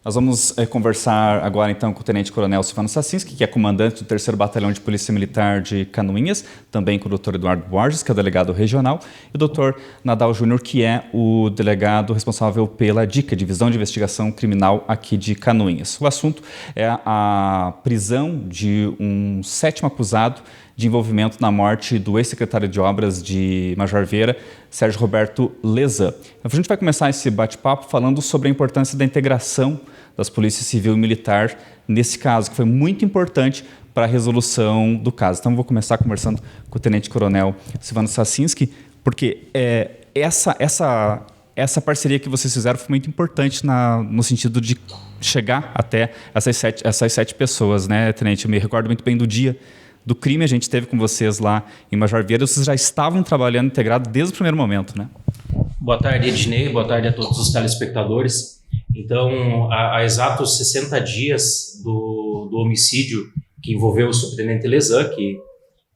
Nós vamos conversar agora então com o Tenente Coronel Silvano Sassinski, que é comandante do 3º Batalhão de Polícia Militar de Canoinhas, também com o Dr. Eduardo Borges, que é o delegado regional, e o Dr. Nadal Júnior, que é o delegado responsável pela DICA, Divisão de Investigação Criminal aqui de Canoinhas. O assunto é a prisão de um 7º acusado de envolvimento na morte do ex-secretário de Obras de Major Vieira, Sérgio Roberto Lezan. A gente vai começar esse bate-papo falando sobre a importância da integração das polícias civil e militar nesse caso, que foi muito importante para a resolução do caso. Então, vou começar conversando com o Tenente Coronel Silvano Sassinski, porque essa parceria que vocês fizeram foi muito importante no sentido de chegar até essas sete pessoas, né, Tenente? Eu me recordo muito bem do dia do crime, a gente esteve com vocês lá em Major Vieira, vocês já estavam trabalhando integrado desde o primeiro momento, né? Boa tarde, Ednei, boa tarde a todos os telespectadores. Então, há exatos 60 dias do homicídio que envolveu o subtenente Lezan,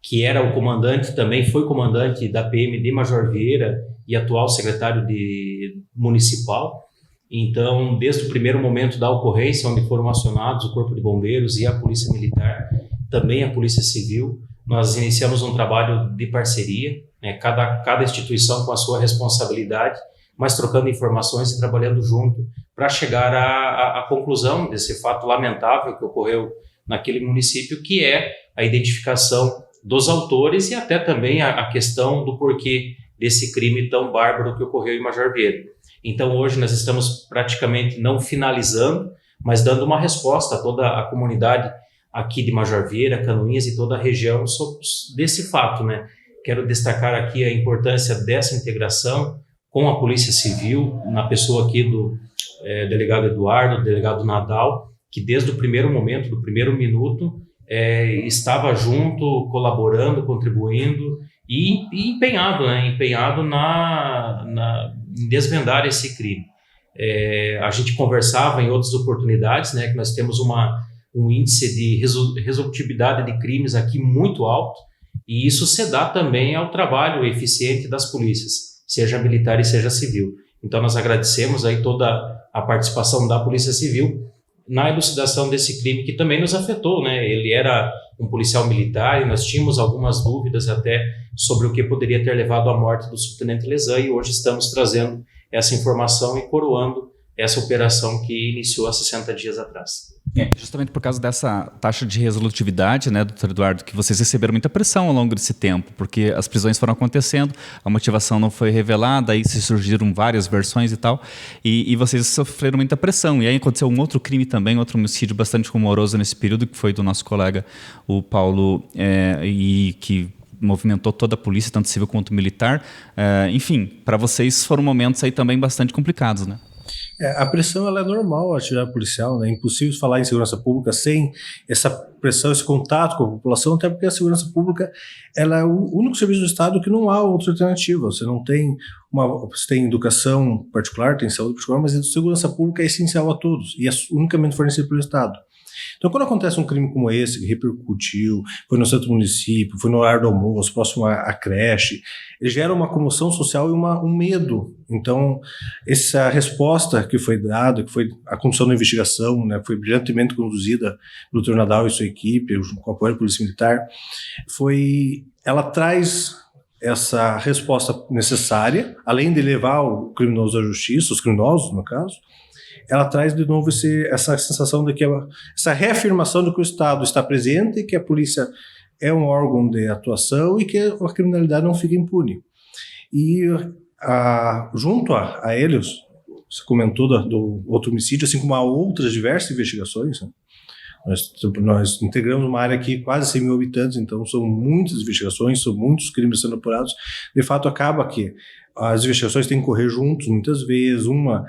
que era o comandante, também foi comandante da PM de Major Vieira e atual secretário municipal. Então, desde o primeiro momento da ocorrência, onde foram acionados o Corpo de Bombeiros e a Polícia Militar, também a Polícia Civil, nós iniciamos um trabalho de parceria, né, cada instituição com a sua responsabilidade, mas trocando informações e trabalhando junto para chegar à conclusão desse fato lamentável que ocorreu naquele município, que é a identificação dos autores e até também a questão do porquê desse crime tão bárbaro que ocorreu em Major Vieira. Então, hoje nós estamos praticamente não finalizando, mas dando uma resposta a toda a comunidade aqui de Major Vieira, Canoinhas e toda a região sobre desse fato, né? Quero destacar aqui a importância dessa integração com a Polícia Civil, na pessoa aqui do delegado Eduardo, delegado Nadal, que desde o primeiro momento, do primeiro minuto, estava junto, colaborando, contribuindo e empenhado, né? Empenhado em desvendar esse crime. A gente conversava em outras oportunidades, né? Que nós temos um índice de resolutividade de crimes aqui muito alto, e isso se dá também ao trabalho eficiente das polícias, seja militar e seja civil. Então nós agradecemos aí toda a participação da Polícia Civil na elucidação desse crime, que também nos afetou, né? Ele era um policial militar e nós tínhamos algumas dúvidas até sobre o que poderia ter levado à morte do subtenente Lezan, e hoje estamos trazendo essa informação e coroando essa operação que iniciou há 60 dias atrás. Justamente por causa dessa taxa de resolutividade, né, doutor Eduardo, que vocês receberam muita pressão ao longo desse tempo, porque as prisões foram acontecendo, a motivação não foi revelada, aí se surgiram várias versões e tal, e vocês sofreram muita pressão. E aí aconteceu um outro crime também, outro homicídio bastante rumoroso nesse período, que foi do nosso colega, o Paulo, e que movimentou toda a polícia, tanto civil quanto militar. Enfim, para vocês foram momentos aí também bastante complicados, né? A pressão ela é normal, a atividade policial, né? É impossível falar em segurança pública sem essa pressão, esse contato com a população, até porque a segurança pública ela é o único serviço do Estado que não há outra alternativa. Você não tem você tem educação particular, tem saúde particular, mas a segurança pública é essencial a todos e é unicamente fornecida pelo Estado. Então, quando acontece um crime como esse, que repercutiu, foi no centro do município, foi no horário do almoço, próximo à creche, ele gera uma comoção social e um medo. Então, essa resposta que foi dada, que foi a condução da investigação, né, foi brilhantemente conduzida pelo Dr. Nadal e sua equipe, com o apoio da Polícia Militar, ela traz essa resposta necessária, além de levar o criminoso à justiça, os criminosos, no caso, ela traz de novo essa sensação de que essa reafirmação de que o Estado está presente, que a polícia é um órgão de atuação e que a criminalidade não fica impune. E junto a eles, você comentou do outro homicídio, assim como há outras diversas investigações, né? Nós integramos uma área aqui quase 100 mil habitantes, então são muitas investigações, são muitos crimes sendo apurados. De fato, acaba que as investigações têm que correr juntos, muitas vezes, uma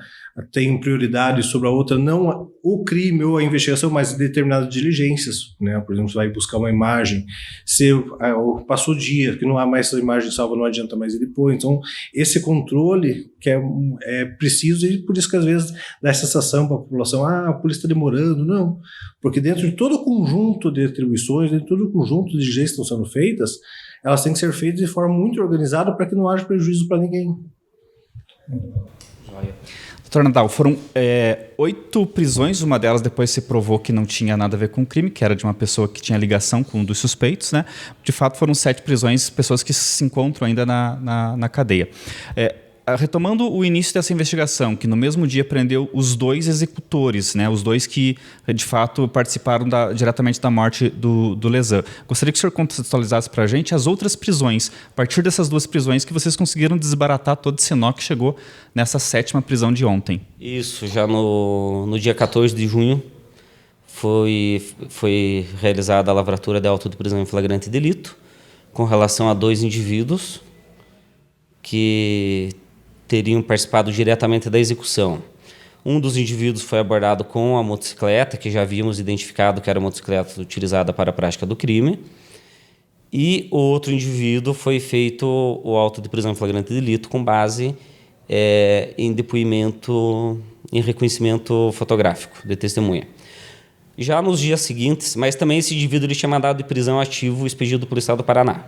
tem prioridade sobre a outra, não o crime ou a investigação, mas determinadas diligências, né? Por exemplo, você vai buscar uma imagem, se passou dia, que não há mais essa imagem salva, não adianta mais ir depois. Então, esse controle que é preciso, e por isso que às vezes dá essa sensação para a população, a polícia está demorando. Não, porque dentro de todo o conjunto de atribuições, dentro de todo o conjunto de diligências que estão sendo feitas, elas têm que ser feitas de forma muito organizada para que não haja prejuízo para ninguém. Joia. Doutor Nadal, foram 8 prisões, uma delas depois se provou que não tinha nada a ver com o crime, que era de uma pessoa que tinha ligação com um dos suspeitos, né? De fato, foram 7 prisões, pessoas que se encontram ainda na cadeia. Retomando o início dessa investigação, que no mesmo dia prendeu os 2 executores, né, os 2 que, de fato, participaram diretamente da morte do Lezan. Gostaria que o senhor contextualizasse para a gente as outras prisões, a partir dessas 2 prisões que vocês conseguiram desbaratar todo esse nó que chegou nessa 7ª prisão de ontem. Isso, já no dia 14 de junho foi realizada a lavratura de auto de prisão em flagrante delito com relação a 2 indivíduos que teriam participado diretamente da execução. Um dos indivíduos foi abordado com a motocicleta, que já havíamos identificado que era a motocicleta utilizada para a prática do crime, e o outro indivíduo foi feito o auto de prisão em flagrante delito com base em depoimento, em reconhecimento fotográfico de testemunha. Já nos dias seguintes, mas também esse indivíduo ele tinha mandado de prisão ativo expedido pelo Estado do Paraná.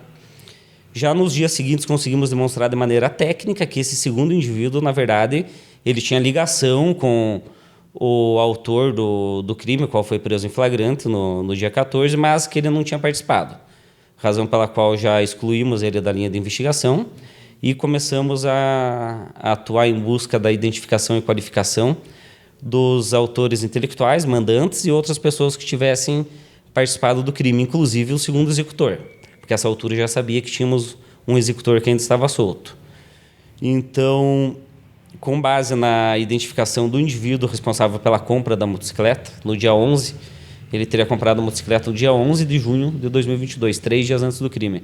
Já nos dias seguintes conseguimos demonstrar de maneira técnica que esse segundo indivíduo, na verdade, ele tinha ligação com o autor do crime, qual foi preso em flagrante no dia 14, mas que ele não tinha participado. Razão pela qual já excluímos ele da linha de investigação e começamos a atuar em busca da identificação e qualificação dos autores intelectuais, mandantes e outras pessoas que tivessem participado do crime, inclusive o segundo executor. Porque a essa altura já sabia que tínhamos um executor que ainda estava solto. Então, com base na identificação do indivíduo responsável pela compra da motocicleta, no dia 11, ele teria comprado a motocicleta no dia 11 de junho de 2022, 3 dias antes do crime.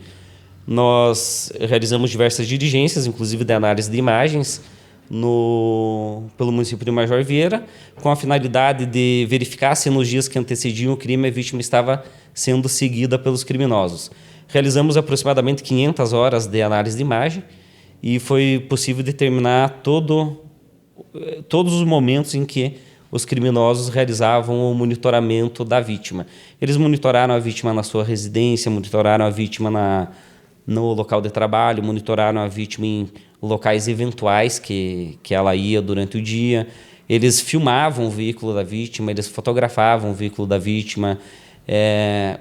Nós realizamos diversas diligências, inclusive de análise de imagens, pelo município de Major Vieira, com a finalidade de verificar se nos dias que antecediam o crime a vítima estava sendo seguida pelos criminosos. Realizamos aproximadamente 500 horas de análise de imagem e foi possível determinar todos os momentos em que os criminosos realizavam o monitoramento da vítima. Eles monitoraram a vítima na sua residência, monitoraram a vítima no local de trabalho, monitoraram a vítima em locais eventuais que ela ia durante o dia. Eles filmavam o veículo da vítima, eles fotografavam o veículo da vítima.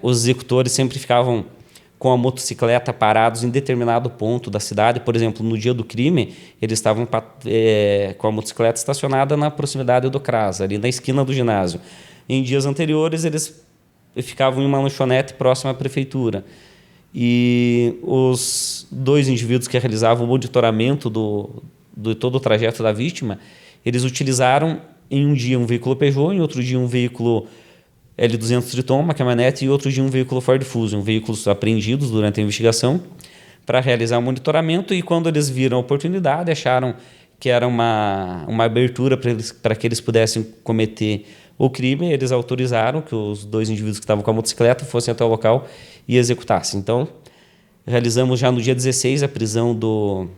Os executores sempre ficavam com a motocicleta parados em determinado ponto da cidade. Por exemplo, no dia do crime, eles estavam com a motocicleta estacionada na proximidade do CRAS, ali na esquina do ginásio. Em dias anteriores, eles ficavam em uma lanchonete próxima à prefeitura. E os 2 indivíduos que realizavam o monitoramento de todo o trajeto da vítima, eles utilizaram em um dia um veículo Peugeot, em outro dia um veículo L200 Triton, uma caminhonete, e outro dia um veículo Ford Fusion, veículos apreendidos durante a investigação, para realizar o monitoramento. E quando eles viram a oportunidade, acharam que era uma abertura para que eles pudessem cometer o crime, eles autorizaram que os 2 indivíduos que estavam com a motocicleta fossem até o local e executassem. Então, realizamos já no dia 16 a prisão do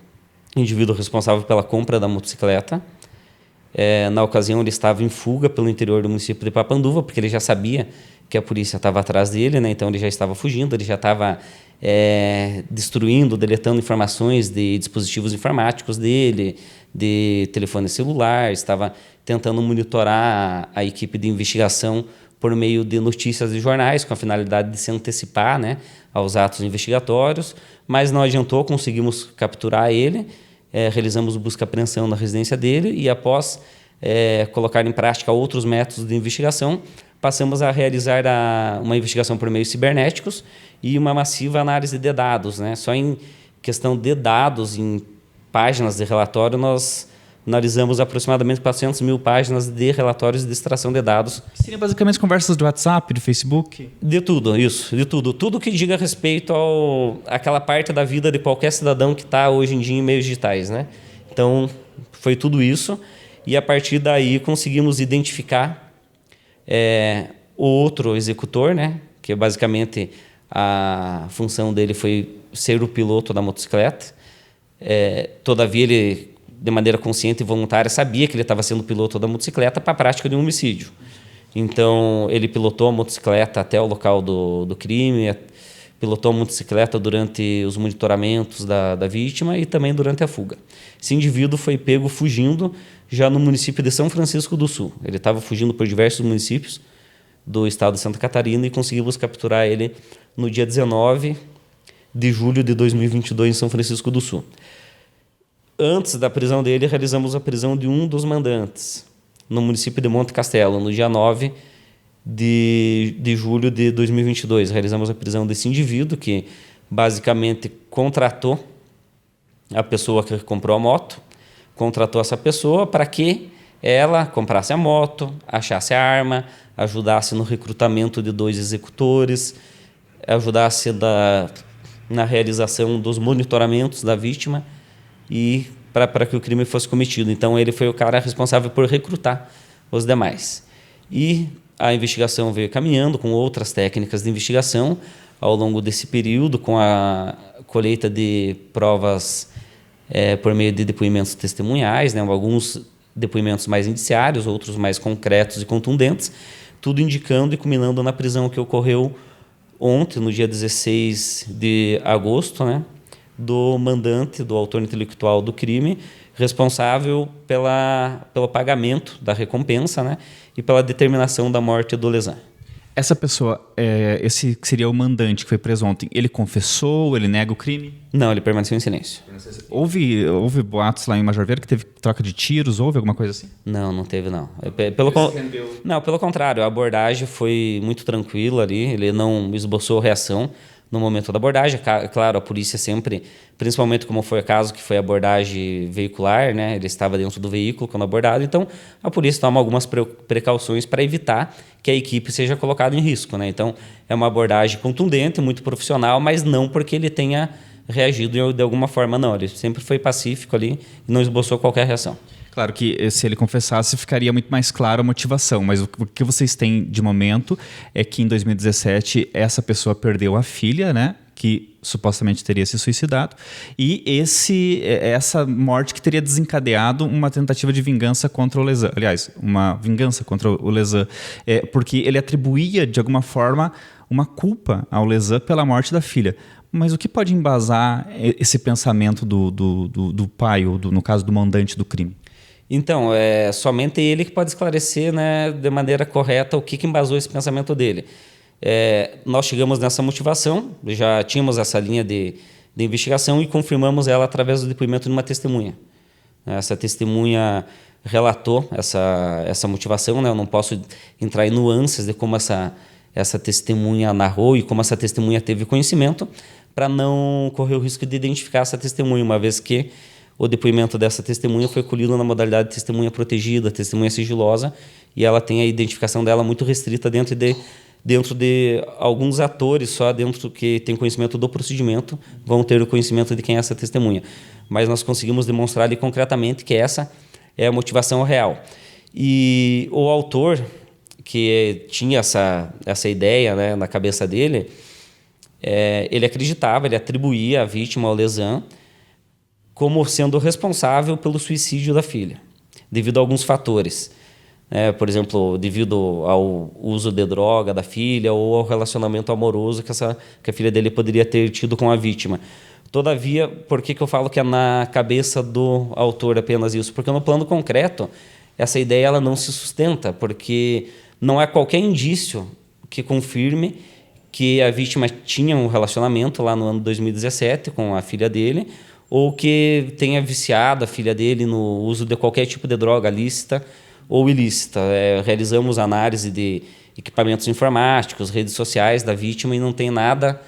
indivíduo responsável pela compra da motocicleta. Na ocasião, ele estava em fuga pelo interior do município de Papanduva, porque ele já sabia que a polícia estava atrás dele, né? Então ele já estava fugindo, ele já estava destruindo, deletando informações de dispositivos informáticos dele, de telefone celular, estava tentando monitorar a equipe de investigação por meio de notícias de jornais, com a finalidade de se antecipar, né, aos atos investigatórios, mas não adiantou, conseguimos capturar ele. Realizamos busca e apreensão na residência dele e, após colocar em prática outros métodos de investigação, passamos a realizar uma investigação por meios cibernéticos e uma massiva análise de dados, né? Só em questão de dados, em páginas de relatório, nós analisamos aproximadamente 400 mil páginas de relatórios de extração de dados. Seria basicamente conversas de WhatsApp, de Facebook? De tudo, isso, de tudo. Tudo que diga respeito àquela parte da vida de qualquer cidadão que está hoje em dia em meios digitais, né? Então, foi tudo isso. E a partir daí conseguimos identificar o outro executor, né? Que basicamente a função dele foi ser o piloto da motocicleta. Todavia, ele, de maneira consciente e voluntária, sabia que ele estava sendo piloto da motocicleta para a prática de um homicídio. Então, ele pilotou a motocicleta até o local do crime, pilotou a motocicleta durante os monitoramentos da vítima e também durante a fuga. Esse indivíduo foi pego fugindo já no município de São Francisco do Sul. Ele estava fugindo por diversos municípios do estado de Santa Catarina e conseguimos capturar ele no dia 19 de julho de 2022 em São Francisco do Sul. Antes da prisão dele, realizamos a prisão de um dos mandantes, no município de Monte Castelo, no dia 9 de julho de 2022. Realizamos a prisão desse indivíduo que basicamente contratou a pessoa que comprou a moto, contratou essa pessoa para que ela comprasse a moto, achasse a arma, ajudasse no recrutamento de 2 executores, ajudasse na realização dos monitoramentos da vítima e para que o crime fosse cometido. Então, ele foi o cara responsável por recrutar os demais. E a investigação veio caminhando com outras técnicas de investigação ao longo desse período, com a colheita de provas por meio de depoimentos testemunhais, né? Alguns depoimentos mais indiciários, outros mais concretos e contundentes, tudo indicando e culminando na prisão que ocorreu ontem, no dia 16 de agosto, né? Do mandante, do autor intelectual do crime, responsável pelo pagamento da recompensa, né? E pela determinação da morte do Lesan. Essa pessoa, esse que seria o mandante que foi preso ontem, ele confessou, ele nega o crime? Não, ele permaneceu em silêncio. Houve boatos lá em Major Vieira que teve troca de tiros, houve alguma coisa assim? Não teve não. Pelo contrário, a abordagem foi muito tranquila ali, ele não esboçou reação no momento da abordagem. Claro, a polícia sempre, principalmente como foi o caso que foi a abordagem veicular, né? Ele estava dentro do veículo quando abordado, então a polícia toma algumas precauções para evitar que a equipe seja colocada em risco, né? Então é uma abordagem contundente, muito profissional, mas não porque ele tenha reagido de alguma forma, não. Ele sempre foi pacífico ali e não esboçou qualquer reação. Claro que se ele confessasse, ficaria muito mais claro a motivação, mas o que vocês têm de momento é que em 2017 essa pessoa perdeu a filha, né, que supostamente teria se suicidado, e essa morte que teria desencadeado uma tentativa de vingança contra o Lesan. Aliás, uma vingança contra o Lesan, porque ele atribuía, de alguma forma, uma culpa ao Lesan pela morte da filha. Mas o que pode embasar esse pensamento do pai, ou no caso do mandante do crime? Então, é somente ele que pode esclarecer, né, de maneira correta o que embasou esse pensamento dele. Nós chegamos nessa motivação, já tínhamos essa linha de investigação e confirmamos ela através do depoimento de uma testemunha. Essa testemunha relatou essa motivação, né? Eu não posso entrar em nuances de como essa testemunha narrou e como essa testemunha teve conhecimento, para não correr o risco de identificar essa testemunha, uma vez que o depoimento dessa testemunha foi colhido na modalidade de testemunha protegida, testemunha sigilosa, e ela tem a identificação dela muito restrita dentro de alguns atores, só dentro que tem conhecimento do procedimento, vão ter o conhecimento de quem é essa testemunha. Mas nós conseguimos demonstrar ali concretamente que essa é a motivação real. E o autor, que tinha essa ideia, né, na cabeça dele, ele acreditava, ele atribuía a vítima ao Lesan como sendo responsável pelo suicídio da filha, devido a alguns fatores. Por exemplo, devido ao uso de droga da filha ou ao relacionamento amoroso que a filha dele poderia ter tido com a vítima. Todavia, por que eu falo que é na cabeça do autor apenas isso? Porque no plano concreto, essa ideia ela não se sustenta, porque não há qualquer indício que confirme que a vítima tinha um relacionamento lá no ano 2017 com a filha dele, ou que tenha viciado a filha dele no uso de qualquer tipo de droga lícita ou ilícita. Realizamos análise de equipamentos informáticos, redes sociais da vítima e não tem nada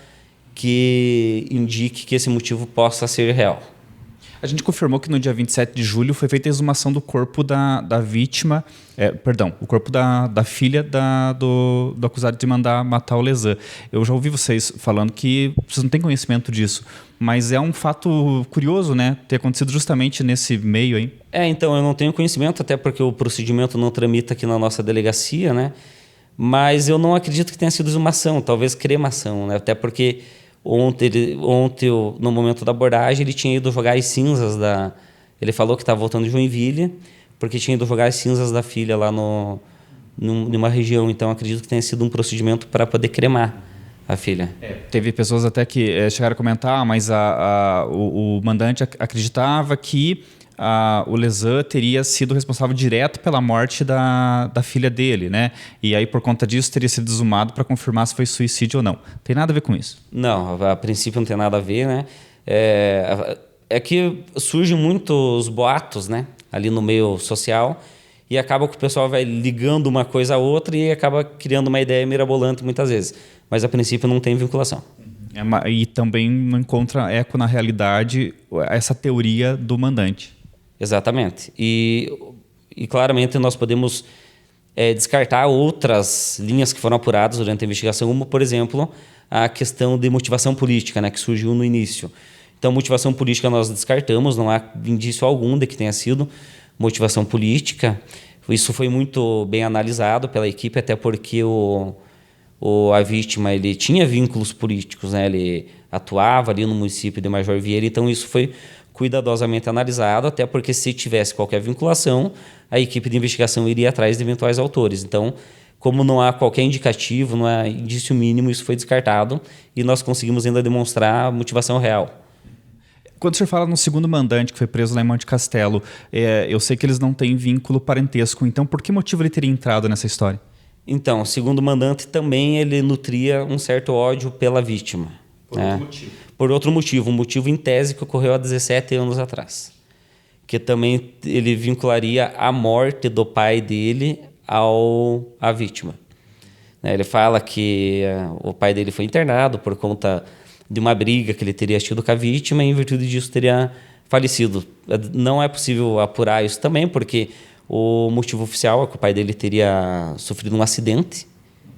que indique que esse motivo possa ser real. A gente confirmou que no dia 27 de julho foi feita a exumação do corpo da vítima, o corpo da filha do acusado de mandar matar o Lesan. Eu já ouvi vocês falando que vocês não têm conhecimento disso, mas é um fato curioso, né, ter acontecido justamente nesse meio aí. Então, eu não tenho conhecimento, até porque o procedimento não tramita aqui na nossa delegacia, né, mas eu não acredito que tenha sido exumação, talvez cremação, né, até porque Ontem, no momento da abordagem, ele tinha ido jogar as cinzas Ele falou que estava voltando de Joinville, porque tinha ido jogar as cinzas da filha lá numa região. Então, acredito que tenha sido um procedimento para poder cremar a filha. Teve pessoas até que chegaram a comentar, mas o mandante acreditava que o Lesan teria sido responsável direto pela morte da filha dele, né? E aí, por conta disso, teria sido exumado para confirmar se foi suicídio ou não. Tem nada a ver com isso? Não, a princípio não tem nada a ver, né? É que surgem muitos boatos, né? Ali no meio social, e acaba que o pessoal vai ligando uma coisa a outra e acaba criando uma ideia mirabolante muitas vezes. Mas a princípio não tem vinculação. E também não encontra eco na realidade essa teoria do mandante. Exatamente. E claramente nós podemos descartar outras linhas que foram apuradas durante a investigação, como, por exemplo, a questão de motivação política, né, que surgiu no início. Então, motivação política nós descartamos, não há indício algum de que tenha sido motivação política. Isso foi muito bem analisado pela equipe, até porque a vítima ele tinha vínculos políticos, né? Ele atuava ali no município de Major Vieira, então isso foi cuidadosamente analisado, até porque se tivesse qualquer vinculação, a equipe de investigação iria atrás de eventuais autores. Então, como não há qualquer indicativo, não há indício mínimo, isso foi descartado e nós conseguimos ainda demonstrar a motivação real. Quando o senhor fala no segundo mandante que foi preso lá em Monte Castelo, eu sei que eles não têm vínculo parentesco, então por que motivo ele teria entrado nessa história? Então, o segundo mandante também ele nutria um certo ódio pela vítima. Por outro motivo? Por outro motivo, um motivo em tese que ocorreu há 17 anos atrás. Que também ele vincularia a morte do pai dele à vítima. Ele fala que o pai dele foi internado por conta de uma briga que ele teria tido com a vítima e, em virtude disso, teria falecido. Não é possível apurar isso também, porque o motivo oficial é que o pai dele teria sofrido um acidente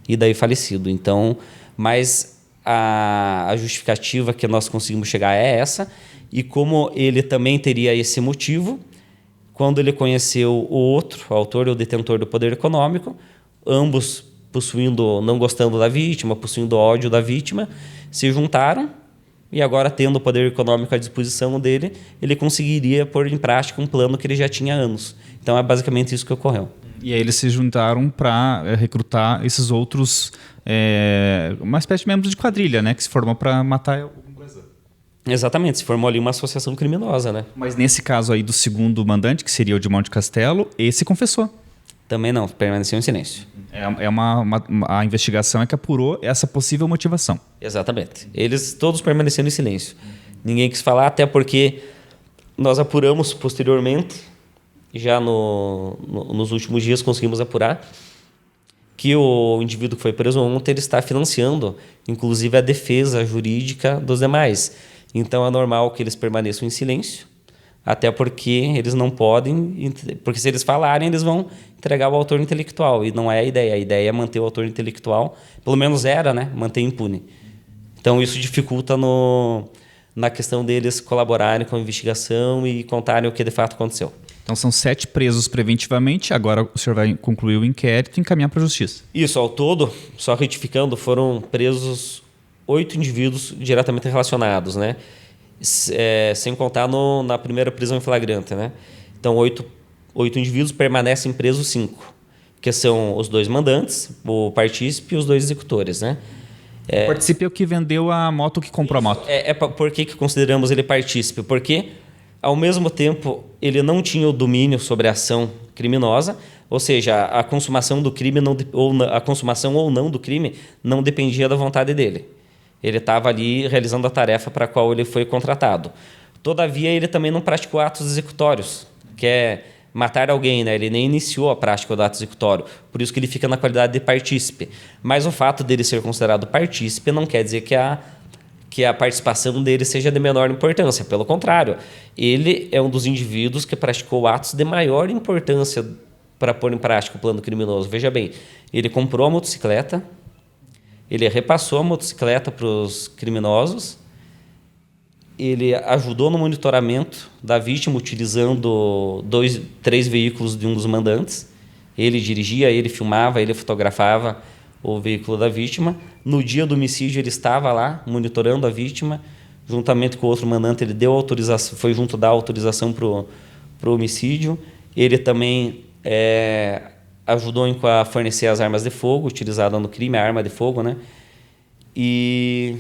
e daí falecido. Então, mas a justificativa que nós conseguimos chegar é essa, e como ele também teria esse motivo, quando ele conheceu o outro, o autor e o detentor do poder econômico, ambos não gostando da vítima, possuindo ódio da vítima, se juntaram e agora, tendo o poder econômico à disposição dele, ele conseguiria pôr em prática um plano que ele já tinha há anos. Então é basicamente isso que ocorreu. E aí eles se juntaram para recrutar esses outros, uma espécie de membros de quadrilha, né, que se formou para matar o Lesan. Exatamente, se formou ali uma associação criminosa, né? Mas nesse caso aí do segundo mandante, que seria o de Monte Castelo, esse confessou. Também não, permaneceu em silêncio. A investigação é que apurou essa possível motivação. Exatamente. Eles todos permaneceram em silêncio. Ninguém quis falar, até porque nós apuramos posteriormente, já nos últimos dias conseguimos apurar, que o indivíduo que foi preso ontem ele está financiando, inclusive, a defesa jurídica dos demais. Então é normal que eles permaneçam em silêncio, até porque eles não podem, porque se eles falarem, eles vão entregar o autor intelectual, e não é a ideia é manter o autor intelectual, pelo menos era, né, manter impune. Então isso dificulta na questão deles colaborarem com a investigação e contarem o que de fato aconteceu. Então são 7 presos preventivamente, agora o senhor vai concluir o inquérito e encaminhar para a justiça. Isso, ao todo, só retificando, foram presos 8 indivíduos diretamente relacionados, né? Sem contar na primeira prisão em flagrante, né? Então, 8 indivíduos, permanecem presos 5, que são os 2 mandantes, o partícipe e os 2 executores, né? O partícipe é o que vendeu a moto, que comprou a moto. Por que consideramos ele partícipe? Porque, ao mesmo tempo, ele não tinha o domínio sobre a ação criminosa, ou seja, a consumação do crime a consumação ou não do crime não dependia da vontade dele. Ele estava ali realizando a tarefa para a qual ele foi contratado. Todavia, ele também não praticou atos executórios, que é matar alguém, né? Ele nem iniciou a prática do ato executório, por isso que ele fica na qualidade de partícipe. Mas o fato dele ser considerado partícipe não quer dizer que a participação dele seja de menor importância. Pelo contrário, ele é um dos indivíduos que praticou atos de maior importância para pôr em prática o plano criminoso. Veja bem, ele comprou a motocicleta, ele repassou a motocicleta para os criminosos, ele ajudou no monitoramento da vítima utilizando 3 veículos de um dos mandantes. Ele dirigia, ele filmava, ele fotografava o veículo da vítima. No dia do homicídio, ele estava lá monitorando a vítima, juntamente com o outro mandante. Ele deu autorização, foi junto dar autorização para o homicídio. Ele também ajudou a fornecer as armas de fogo utilizadas no crime, a arma de fogo, né? E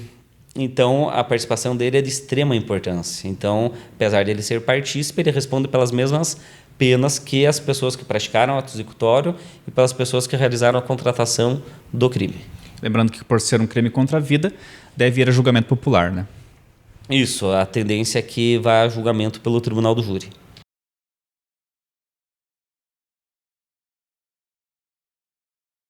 Então, a participação dele é de extrema importância. Então, apesar de ele ser partícipe, ele responde pelas mesmas penas que as pessoas que praticaram o ato executório e pelas pessoas que realizaram a contratação do crime. Lembrando que, por ser um crime contra a vida, deve ir a julgamento popular, né? Isso, a tendência é que vá a julgamento pelo Tribunal do Júri.